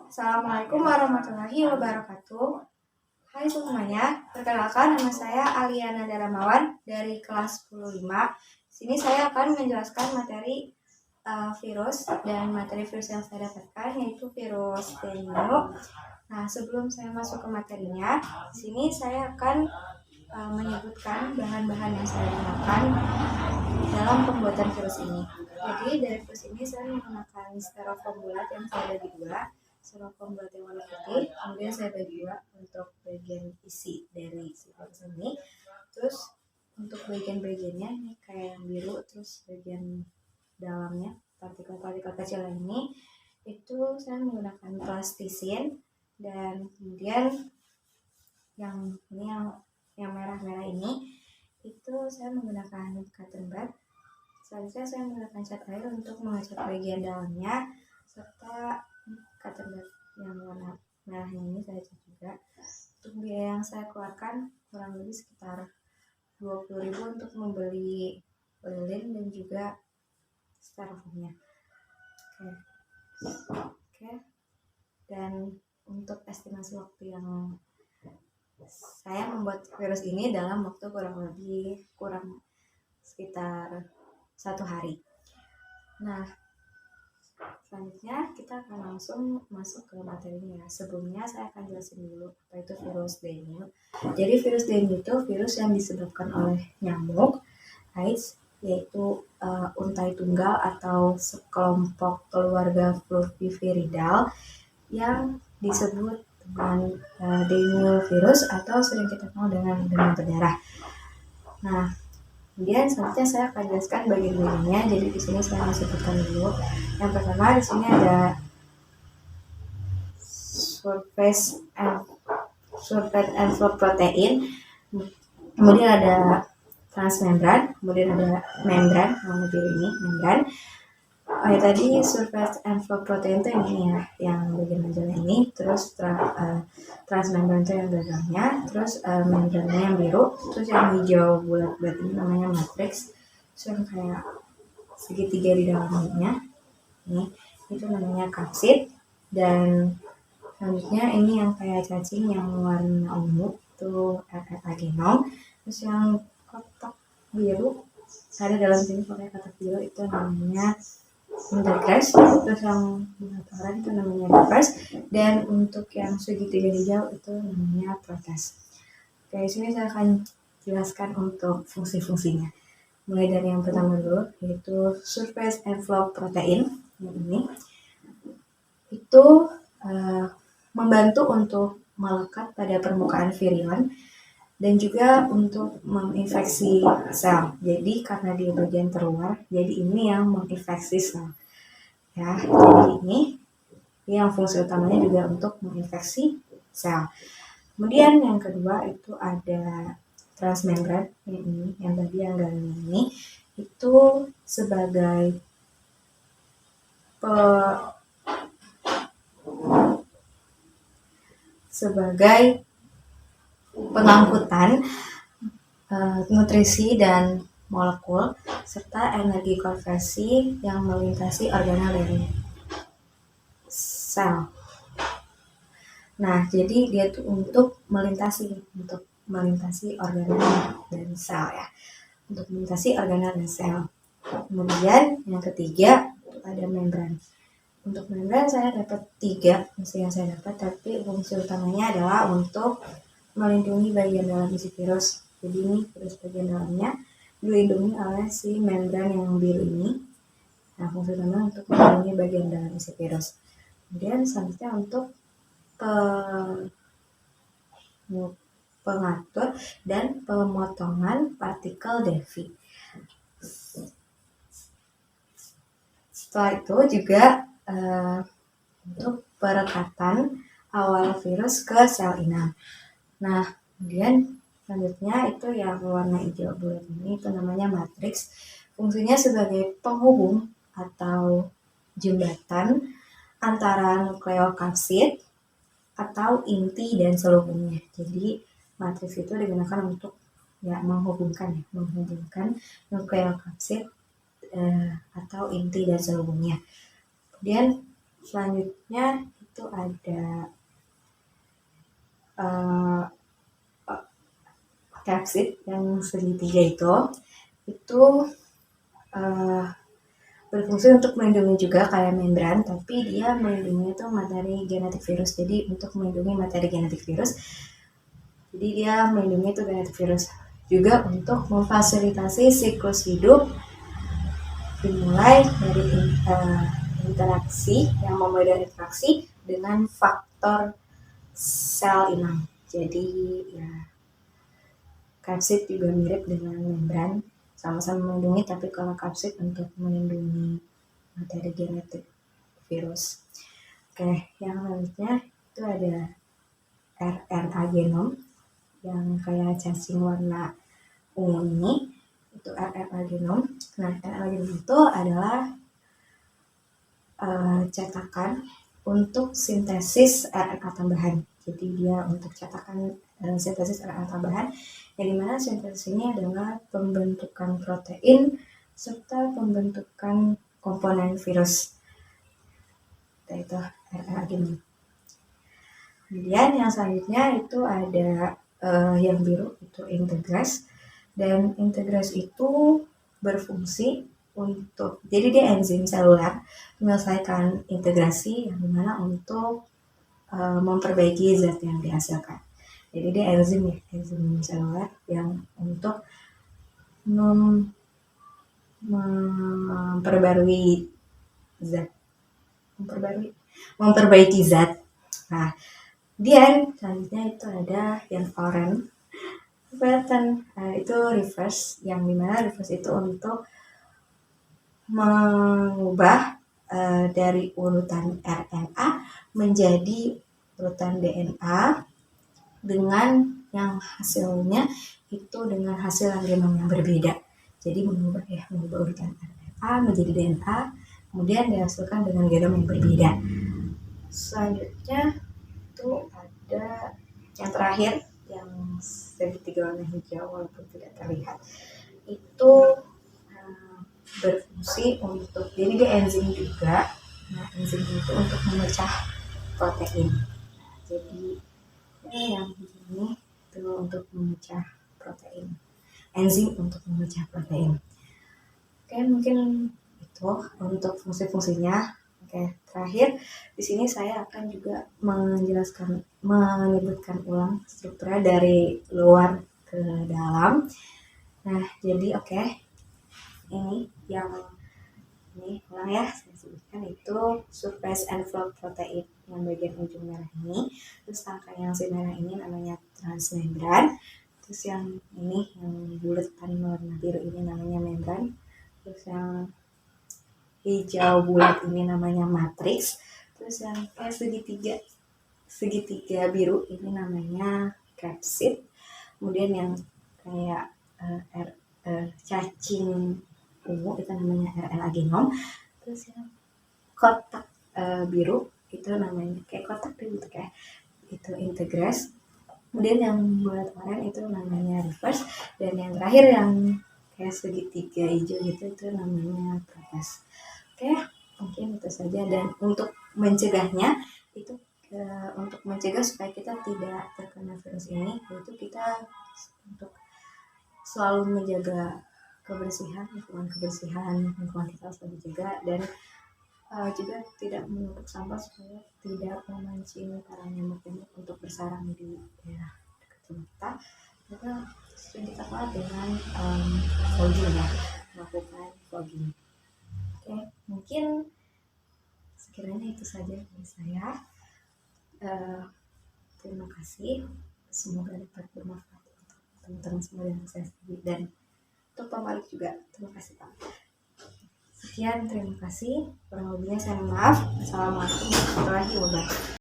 Assalamualaikum warahmatullahi wabarakatuh. Hai semuanya, perkenalkan nama saya Aliana Daramawan dari kelas 105. Di sini saya akan menjelaskan materi virus dan materi virus yang saya dapatkan yaitu virus dengue. Nah, sebelum saya masuk ke materinya, di sini saya akan menyebutkan bahan-bahan yang saya gunakan dalam pembuatan virus ini. Jadi dari virus ini saya menggunakan styrofoam bulat yang saya bagi dua, styrofoam bulat yang warna putih, kemudian saya bagi dua untuk bagian isi dari si virus ini. Terus untuk bagian-bagiannya ini kayak yang biru, terus bagian dalamnya partikel-partikel kecil ini itu saya menggunakan plastisin, dan kemudian yang ini yang merah-merah ini itu saya menggunakan cotton bud. Selanjutnya saya menggunakan cat air untuk mengecat bagian dalamnya, serta cotton bud yang warna merahnya ini saya cat juga. Untuk biaya yang saya keluarkan kurang lebih sekitar 20.000 untuk membeli lilin dan juga styrofoamnya. Oke. Dan untuk estimasi waktu yang saya membuat virus ini dalam waktu kurang sekitar 1 hari. Nah, selanjutnya kita akan langsung masuk ke materinya. Sebelumnya saya akan jelasin dulu apa itu virus dengue. Jadi virus dengue itu virus yang disebabkan oleh nyamuk Aedes, yaitu untai tunggal atau sekelompok keluarga Fluviviridal yang disebut dengan dengue virus atau sering kita kenal dengan demam berdarah. Nah, kemudian selanjutnya saya akan jelaskan bagian-bagiannya. Jadi di sini saya akan sebutkan dulu. Yang pertama di sini ada surface envelope protein, kemudian ada transmembran, kemudian ada membran, warna biru ini membran. Tadi surface envelope protein itu ini ya, yang bagian majalnya ini, terus transmembran itu yang gagangnya, terus membrannya yang biru, terus yang hijau bulat-bulat ini namanya matrix, terus yang kayak segitiga di dalamnya ini itu namanya kapsid, dan selanjutnya ini yang kayak cacing yang warna ungu itu agenom, terus yang kotak biru ada dalam sini pakai kotak biru itu namanya intergrass, terus yang oranye itu namanya reverse, dan untuk yang segitiga hijau itu namanya protes. Oke, sini saya akan jelaskan untuk fungsi-fungsinya. Mulai dari yang pertama dulu, yaitu surface envelope protein. Ini itu membantu untuk melekat pada permukaan virion dan juga untuk menginfeksi sel. Jadi karena dia bagian terluar, jadi ini yang menginfeksi sel. Ya, jadi ini yang fungsi utamanya juga untuk menginfeksi sel. Kemudian yang kedua itu ada transmembran ini, yang tadi yang gagang ini itu sebagai pengangkutan nutrisi dan molekul serta energi konversi yang melintasi organel dari sel. Nah, jadi dia tuh untuk melintasi organel dan sel ya. Untuk melintasi organel dan sel. Kemudian yang ketiga ada membran. Untuk membran saya dapat 3 fungsi yang saya dapat, tapi fungsi utamanya adalah untuk melindungi bagian dalam isi virus. Jadi ini virus bagian dalamnya dilindungi oleh si membran yang biru ini. Nah, fungsi utama untuk melindungi bagian dalam isi virus. Kemudian selanjutnya untuk pengatur dan pemotongan partikel Devi. Setelah itu juga untuk perekatan awal virus ke sel inang. Nah, kemudian selanjutnya itu yang warna hijau bulat ini itu namanya matriks. Fungsinya sebagai penghubung atau jembatan antara nukleokapsid atau inti dan selubungnya. Jadi matriks itu digunakan untuk menghubungkan nukleokapsid atau inti dan selubungnya. Kemudian selanjutnya itu ada uh, capsid yang segitiga itu uh, berfungsi untuk melindungi juga kayak membran, tapi dia melindungi itu materi genetik virus. Jadi untuk melindungi materi genetik virus, jadi dia melindungi itu genetik virus juga untuk memfasilitasi siklus hidup dimulai dari interaksi yang memulai dari interaksi dengan faktor sel inang. Jadi ya capsid juga mirip dengan membran, sama-sama melindungi, tapi kalau capsid untuk melindungi materi genetik virus. Oke, yang selanjutnya itu ada RNA genom yang kayak cacing warna ungu ini, itu RNA genom. Nah, RNA genom itu adalah cetakan untuk sintesis RNA tambahan. Jadi dia untuk cetakan sintesis RNA tambahan, yang dimana sintesis ini adalah pembentukan protein serta pembentukan komponen virus, yaitu RNA genom. Kemudian yang selanjutnya itu ada yang biru, itu integras. Dan integras itu berfungsi untuk, jadi dia enzim seluler menyelesaikan integrasi yang dimana untuk memperbaiki zat yang dihasilkan. Jadi dia enzim seluler yang untuk memperbarui zat, memperbaiki zat. Nah, kemudian selanjutnya itu ada yang oranye, itu reverse, yang dimana reverse itu untuk mengubah dari urutan RNA menjadi urutan DNA dengan yang hasilnya itu dengan hasil genom yang berbeda. Jadi mengubah urutan RNA menjadi DNA, kemudian dihasilkan dengan genom yang berbeda. Selanjutnya itu ada yang terakhir, yang segitiga warna hijau walaupun tidak terlihat, itu berfungsi untuk, jadi dia enzim juga. Nah, enzim itu untuk memecah protein. Jadi yang ini itu untuk memecah protein, enzim untuk memecah protein. Oke, mungkin itu untuk fungsi-fungsinya. Oke, terakhir di sini saya akan juga menyebutkan ulang strukturnya dari luar ke dalam. Nah, jadi ini yang ini ulang ya, saya sebutkan itu surface envelope protein yang bagian ujung merah ini. Terus rangka yang si merah ini namanya transmembran. Terus yang ini yang bulatan warna biru ini namanya membran. Terus yang hijau bulat ini namanya matriks. Terus yang kayak segitiga biru ini namanya capsid. Kemudian yang kayak cacing ungu itu namanya RNA genom. Terus yang kotak biru itu namanya kayak kotak gitu kayak itu integras. Kemudian yang bulat oranye itu namanya reverse, dan yang terakhir yang kayak segitiga hijau gitu itu namanya protease. Oke, mungkin itu saja. Dan untuk mencegahnya itu untuk mencegah supaya kita tidak terkena virus ini, yaitu kita untuk selalu menjaga kebersihan, lingkungan kita harus dijaga, dan juga tidak menumpuk sampah supaya tidak memancing para nyamuk untuk bersarang di daerah dekat rumah kita. Juga sering kita buat dengan fogging ya, melakukan fogging. Oke, mungkin sekiranya itu saja dari saya. Terima kasih, semoga dapat bermanfaat untuk teman-teman semua yang saya sendiri, dan untuk Pak Malik juga. Terima kasih Pak. Sekian, terima kasih. Kurang lebihnya saya maaf. Assalamualaikum warahmatullahi wabarakatuh.